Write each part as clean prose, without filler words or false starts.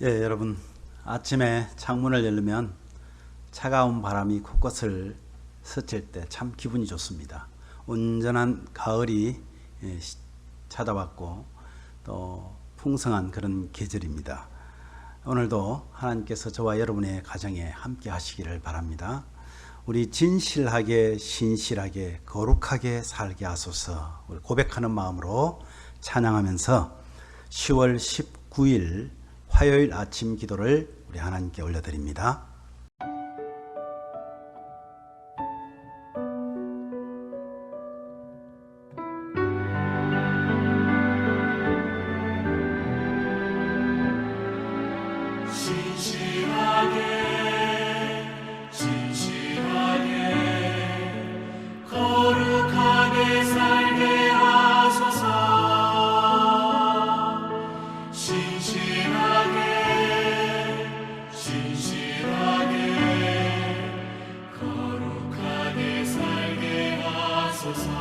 예, 여러분, 아침에 창문을 열면 차가운 바람이 코끝을 스칠 때 참 기분이 좋습니다. 온전한 가을이 찾아왔고 또 풍성한 그런 계절입니다. 오늘도 하나님께서 저와 여러분의 가정에 함께 하시기를 바랍니다. 우리 진실하게 신실하게 거룩하게 살게 하소서 고백하는 마음으로 찬양하면서 10월 19일 화요일 아침 기도를 우리 하나님께 올려드립니다. 거룩하게 살게 하소서. 거룩하게 살게 하소서.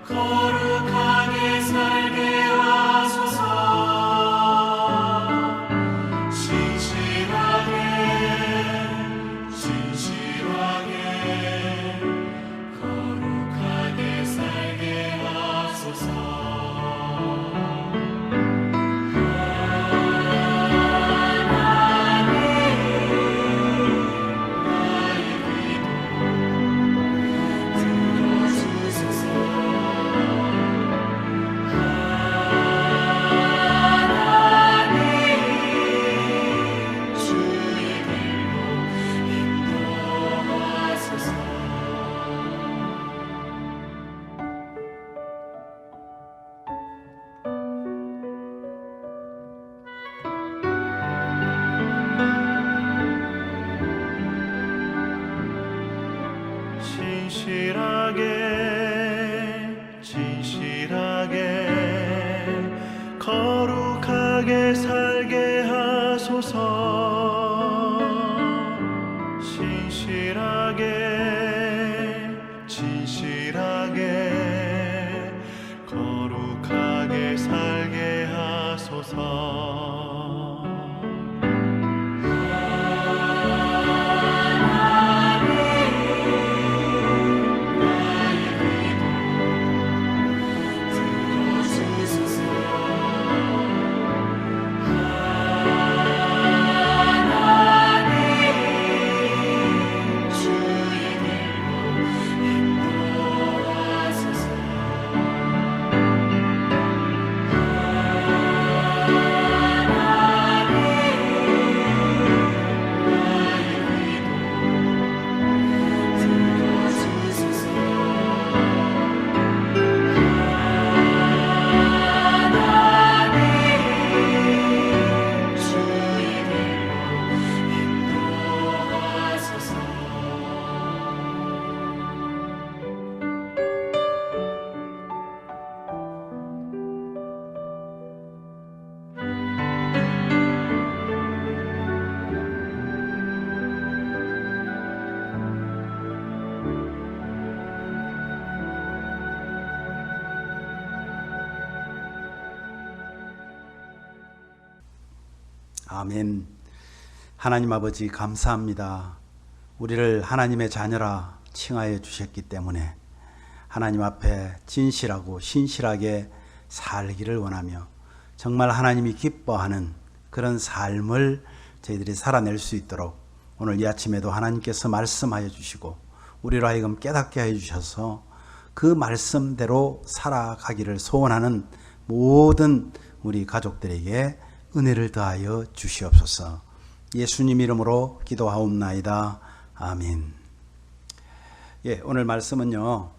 거룩하게 살게 하소서. 거룩하게 살게 하소서. 진실하게 거룩하게 살게 하소서. 진실하게 거룩하게 살게 하소서. 아멘. 하나님 아버지 감사합니다. 우리를 하나님의 자녀라 칭하여 주셨기 때문에 하나님 앞에 진실하고 신실하게 살기를 원하며 정말 하나님이 기뻐하는 그런 삶을 저희들이 살아낼 수 있도록 오늘 이 아침에도 하나님께서 말씀하여 주시고 우리로 하여금 깨닫게 해 주셔서 그 말씀대로 살아가기를 소원하는 모든 우리 가족들에게 은혜를 더하여 주시옵소서. 예수님 이름으로 기도하옵나이다. 아멘. 오늘 말씀은요,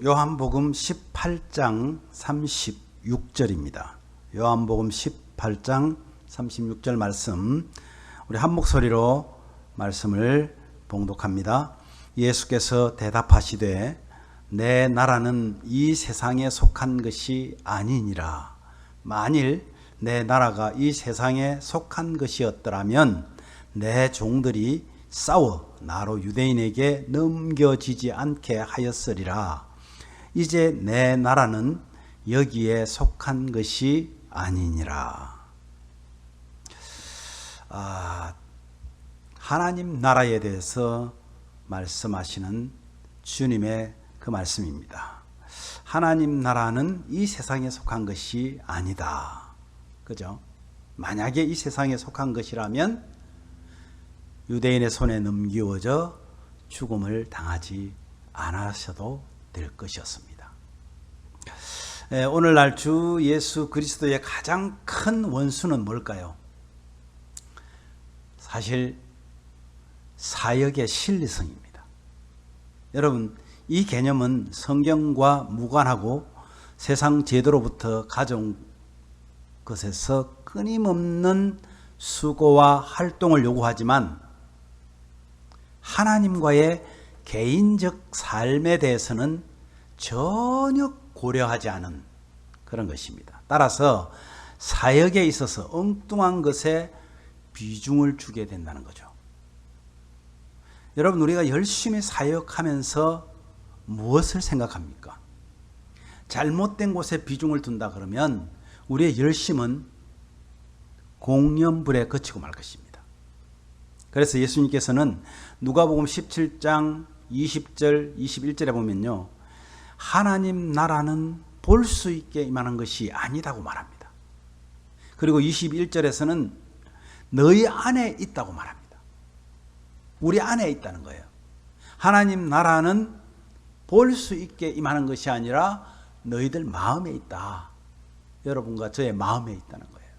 요한복음 18장 36절입니다. 요한복음 18장 36절 말씀, 우리 한 목소리로 말씀을 봉독합니다. 예수께서 대답하시되 내 나라는 이 세상에 속한 것이 아니니라. 만일 내 나라가 이 세상에 속한 것이었더라면 내 종들이 싸워 나로 유대인에게 넘겨지지 않게 하였으리라. 이제 내 나라는 여기에 속한 것이 아니니라. 하나님 나라에 대해서 말씀하시는 주님의 그 말씀입니다. 하나님 나라는 이 세상에 속한 것이 아니다. 그죠? 만약에 이 세상에 속한 것이라면 유대인의 손에 넘기워져 죽음을 당하지 않으셔도 될 것이었습니다. 오늘날 주 예수 그리스도의 가장 큰 원수는 뭘까요? 사실 사역의 신리성입니다. 여러분, 이 개념은 성경과 무관하고 세상 제도로부터 가져온 것에서 끊임없는 수고와 활동을 요구하지만 하나님과의 개인적 삶에 대해서는 전혀 고려하지 않은 그런 것입니다. 따라서 사역에 있어서 엉뚱한 것에 비중을 주게 된다는 거죠. 여러분, 우리가 열심히 사역하면서 무엇을 생각합니까? 잘못된 곳에 비중을 둔다 그러면 우리의 열심은 공연불에 그치고 말 것입니다. 그래서 예수님께서는 누가복음 17장 20절 21절에 보면요, 하나님 나라는 볼 수 있게 임하는 것이 아니다고 말합니다. 그리고 21절에서는 너희 안에 있다고 말합니다. 우리 안에 있다는 거예요. 하나님 나라는 볼 수 있게 임하는 것이 아니라 너희들 마음에 있다. 여러분과 저의 마음에 있다는 거예요.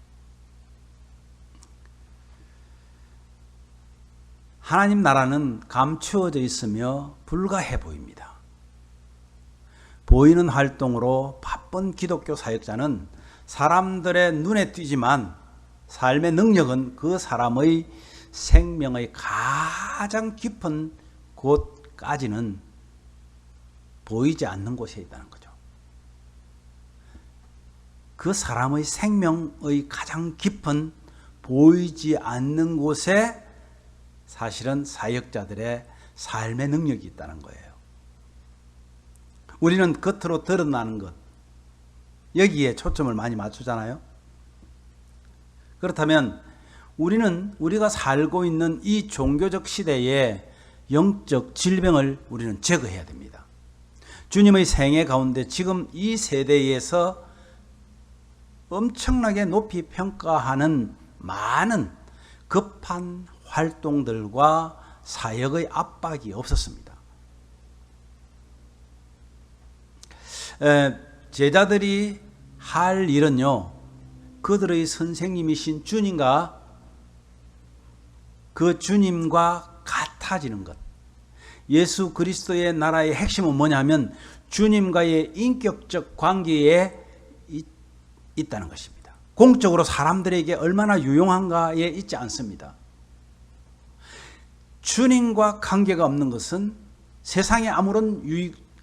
하나님 나라는 감추어져 있으며 불가해 보입니다. 보이는 활동으로 바쁜 기독교 사역자는 사람들의 눈에 띄지만 삶의 능력은 그 사람의 생명의 가장 깊은 곳까지는 보이지 않는 곳에 있다는 거죠. 그 사람의 생명의 가장 깊은 보이지 않는 곳에 사실은 사역자들의 삶의 능력이 있다는 거예요. 우리는 겉으로 드러나는 것, 여기에 초점을 많이 맞추잖아요. 그렇다면 우리가 살고 있는 이 종교적 시대의 영적 질병을 우리는 제거해야 됩니다. 주님의 생애 가운데 지금 이 세대에서 엄청나게 높이 평가하는 많은 급한 활동들과 사역의 압박이 없었습니다. 제자들이 할 일은요, 그들의 선생님이신 주님과 그 주님과 같아지는 것. 예수 그리스도의 나라의 핵심은 뭐냐면 주님과의 인격적 관계에 있다는 것입니다. 공적으로 사람들에게 얼마나 유용한가에 있지 않습니다. 주님과 관계가 없는 것은 세상에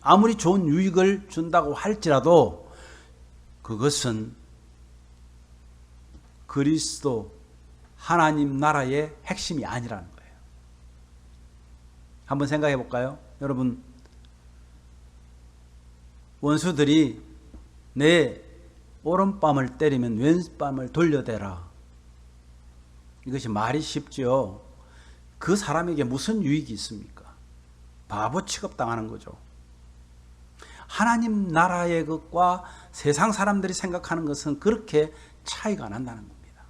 아무리 좋은 유익을 준다고 할지라도 그것은 그리스도 하나님 나라의 핵심이 아니라는 거예요. 한번 생각해 볼까요? 여러분, 원수들이 내 오른뺨을 때리면 왼뺨을 돌려대라. 이것이 말이 쉽죠. 그 사람에게 무슨 유익이 있습니까? 바보 취급당하는 거죠. 하나님 나라의 것과 세상 사람들이 생각하는 것은 그렇게 차이가 난다는 겁니다.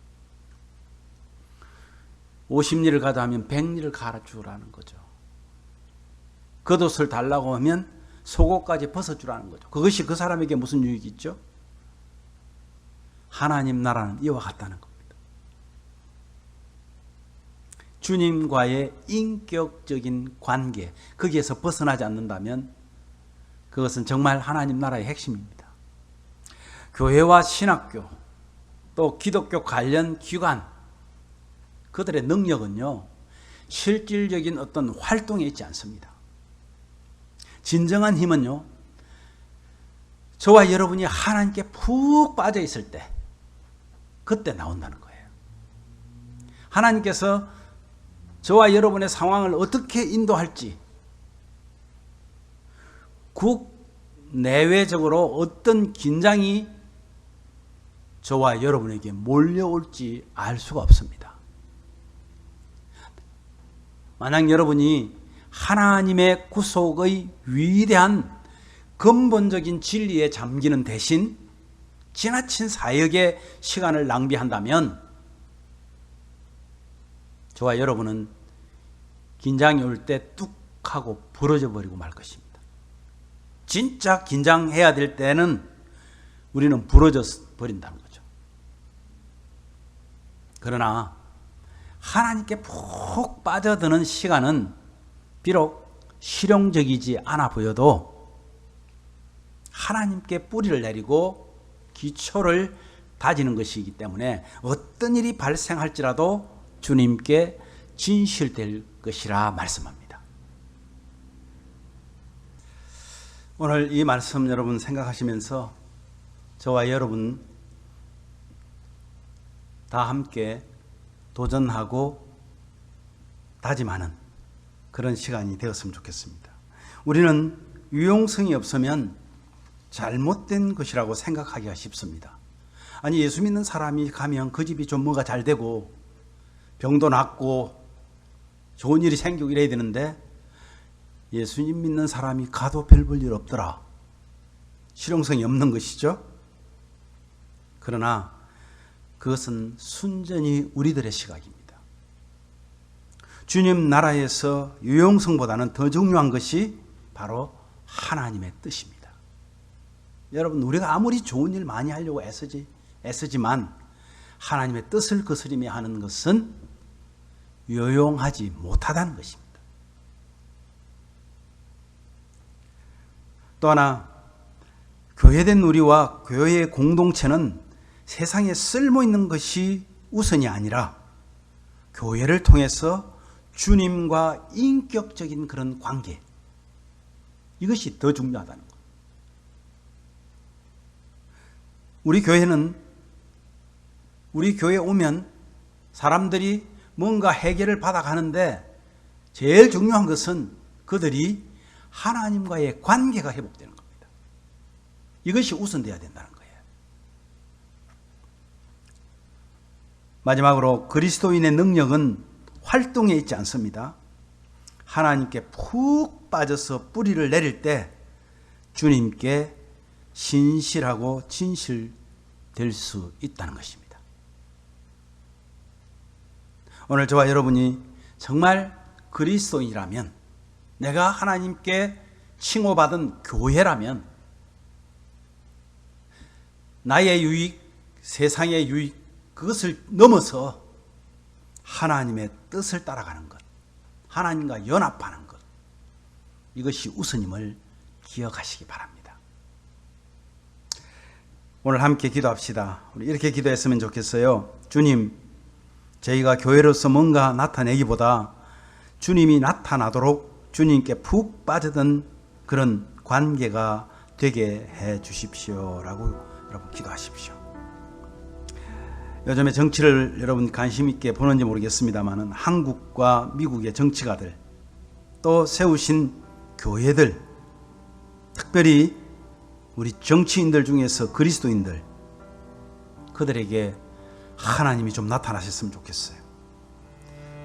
50리를 가다 하면 100리를 갈아주라는 거죠. 겉옷을 달라고 하면 속옷까지 벗어주라는 거죠. 그것이 그 사람에게 무슨 유익이 있죠? 하나님 나라는 이와 같다는 겁니다. 주님과의 인격적인 관계, 거기에서 벗어나지 않는다면 그것은 정말 하나님 나라의 핵심입니다. 교회와 신학교 또 기독교 관련 기관 그들의 능력은요 실질적인 어떤 활동에 있지 않습니다. 진정한 힘은요 저와 여러분이 하나님께 푹 빠져 있을 때 그때 나온다는 거예요. 하나님께서 저와 여러분의 상황을 어떻게 인도할지 국내외적으로 어떤 긴장이 저와 여러분에게 몰려올지 알 수가 없습니다. 만약 여러분이 하나님의 구속의 위대한 근본적인 진리에 잠기는 대신 지나친 사역의 시간을 낭비한다면 저와 여러분은 긴장이 올 때 뚝 하고 부러져 버리고 말 것입니다. 진짜 긴장해야 될 때는 우리는 부러져 버린다는 거죠. 그러나 하나님께 푹 빠져드는 시간은 비록 실용적이지 않아 보여도 하나님께 뿌리를 내리고 기초를 다지는 것이기 때문에 어떤 일이 발생할지라도 주님께 진실될 것이라 말씀합니다. 오늘 이 말씀 여러분 생각하시면서 저와 여러분 다 함께 도전하고 다짐하는 그런 시간이 되었으면 좋겠습니다. 우리는 유용성이 없으면 잘못된 것이라고 생각하기가 쉽습니다. 아니 예수 믿는 사람이 가면 그 집이 좀 뭐가 잘 되고 병도 낫고 좋은 일이 생기고 이래야 되는데 예수님 믿는 사람이 가도 별 볼 일 없더라. 실용성이 없는 것이죠. 그러나 그것은 순전히 우리들의 시각입니다. 주님 나라에서 유용성보다는 더 중요한 것이 바로 하나님의 뜻입니다. 여러분 우리가 아무리 좋은 일 많이 하려고 애쓰지만 하나님의 뜻을 거스리며 하는 것은 유용하지 못하다는 것입니다. 또 하나 교회된 우리와 교회의 공동체는 세상에 쓸모있는 것이 우선이 아니라 교회를 통해서 주님과 인격적인 그런 관계 이것이 더 중요하다는 것. 우리 교회에 오면 사람들이 뭔가 해결을 받아가는데 제일 중요한 것은 그들이 하나님과의 관계가 회복되는 겁니다. 이것이 우선돼야 된다는 거예요. 마지막으로 그리스도인의 능력은 활동에 있지 않습니다. 하나님께 푹 빠져서 뿌리를 내릴 때 주님께 신실하고 진실될 수 있다는 것입니다. 오늘 저와 여러분이 정말 그리스도인이라면, 내가 하나님께 칭호받은 교회라면 나의 유익, 세상의 유익, 그것을 넘어서 하나님의 뜻을 따라가는 것, 하나님과 연합하는 것, 이것이 우선임을 기억하시기 바랍니다. 오늘 함께 기도합시다. 우리 이렇게 기도했으면 좋겠어요. 주님, 저희가 교회로서 뭔가 나타내기보다 주님이 나타나도록 주님께 푹 빠져든 그런 관계가 되게 해 주십시오라고 여러분 기도하십시오. 요즘에 정치를 여러분 관심 있게 보는지 모르겠습니다만 한국과 미국의 정치가들, 또 세우신 교회들, 특별히 우리 정치인들 중에서 그리스도인들, 그들에게 하나님이 좀 나타나셨으면 좋겠어요.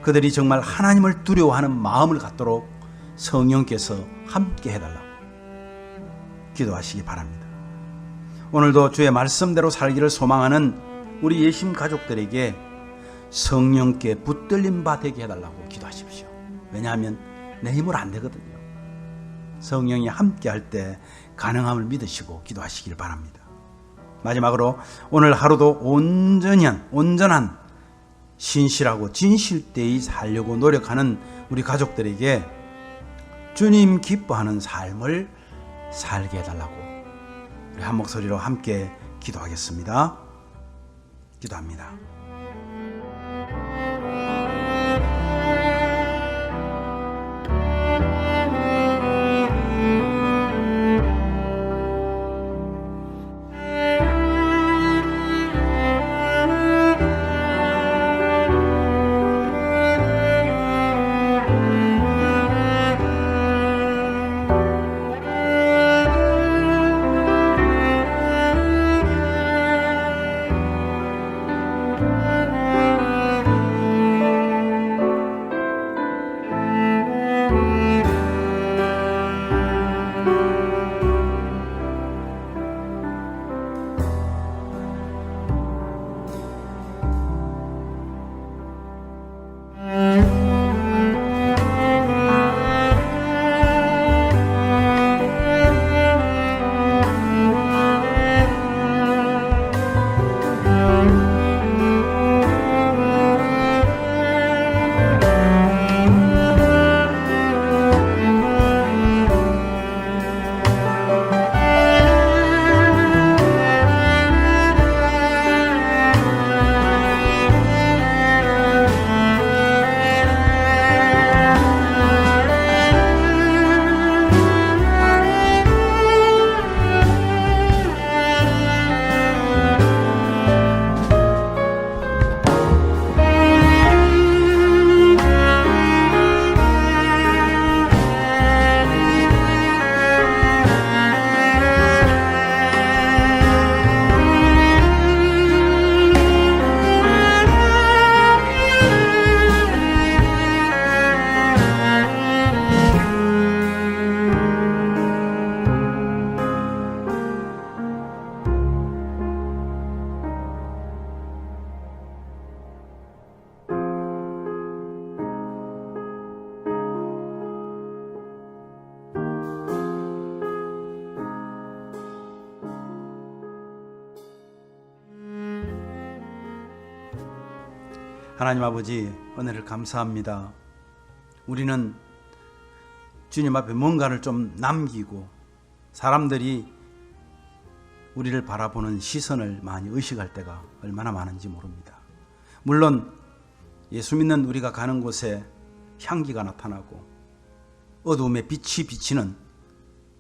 그들이 정말 하나님을 두려워하는 마음을 갖도록 성령께서 함께 해달라고 기도하시기 바랍니다. 오늘도 주의 말씀대로 살기를 소망하는 우리 예심 가족들에게 성령께 붙들린 바 되게 해달라고 기도하십시오. 왜냐하면 내 힘으로 안 되거든요. 성령이 함께 할 때 가능함을 믿으시고 기도하시길 바랍니다. 마지막으로 오늘 하루도 온전한 신실하고 진실되이 살려고 노력하는 우리 가족들에게 주님 기뻐하는 삶을 살게 해달라고 우리 한 목소리로 함께 기도하겠습니다. 기도합니다. 하나님 아버지, 은혜를 감사합니다. 우리는 주님 앞에 뭔가를 좀 남기고 사람들이 우리를 바라보는 시선을 많이 의식할 때가 얼마나 많은지 모릅니다. 물론 예수 믿는 우리가 가는 곳에 향기가 나타나고 어두움에 빛이 비치는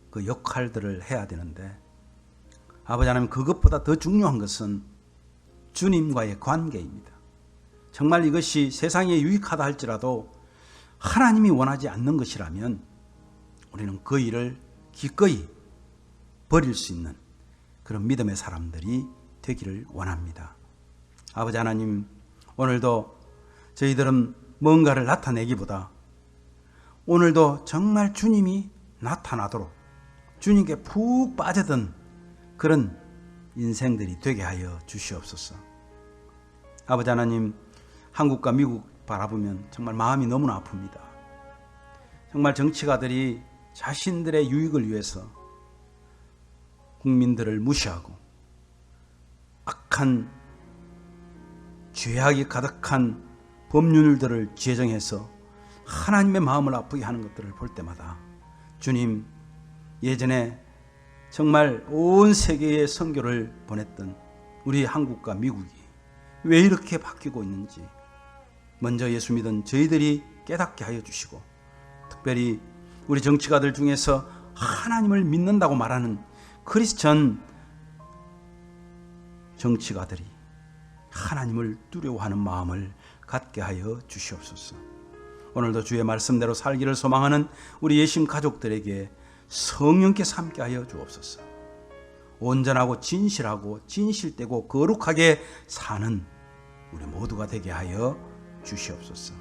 그 역할들을 해야 되는데, 아버지 하나님, 그것보다 더 중요한 것은 주님과의 관계입니다. 정말 이것이 세상에 유익하다 할지라도 하나님이 원하지 않는 것이라면 우리는 그 일을 기꺼이 버릴 수 있는 그런 믿음의 사람들이 되기를 원합니다. 아버지 하나님, 오늘도 저희들은 뭔가를 나타내기보다 오늘도 정말 주님이 나타나도록 주님께 푹 빠져든 그런 인생들이 되게 하여 주시옵소서. 아버지 하나님, 한국과 미국 바라보면 정말 마음이 너무나 아픕니다. 정말 정치가들이 자신들의 유익을 위해서 국민들을 무시하고 악한 죄악이 가득한 법률들을 제정해서 하나님의 마음을 아프게 하는 것들을 볼 때마다, 주님, 예전에 정말 온 세계에 선교를 보냈던 우리 한국과 미국이 왜 이렇게 바뀌고 있는지 먼저 예수 믿은 저희들이 깨닫게 하여 주시고, 특별히 우리 정치가들 중에서 하나님을 믿는다고 말하는 크리스천 정치가들이 하나님을 두려워하는 마음을 갖게 하여 주시옵소서. 오늘도 주의 말씀대로 살기를 소망하는 우리 예심 가족들에게 성령께서 함께 하여 주옵소서. 온전하고 진실하고 진실되고 거룩하게 사는 우리 모두가 되게 하여 주시옵소서.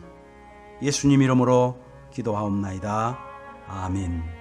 예수님 이름으로 기도하옵나이다. 아멘.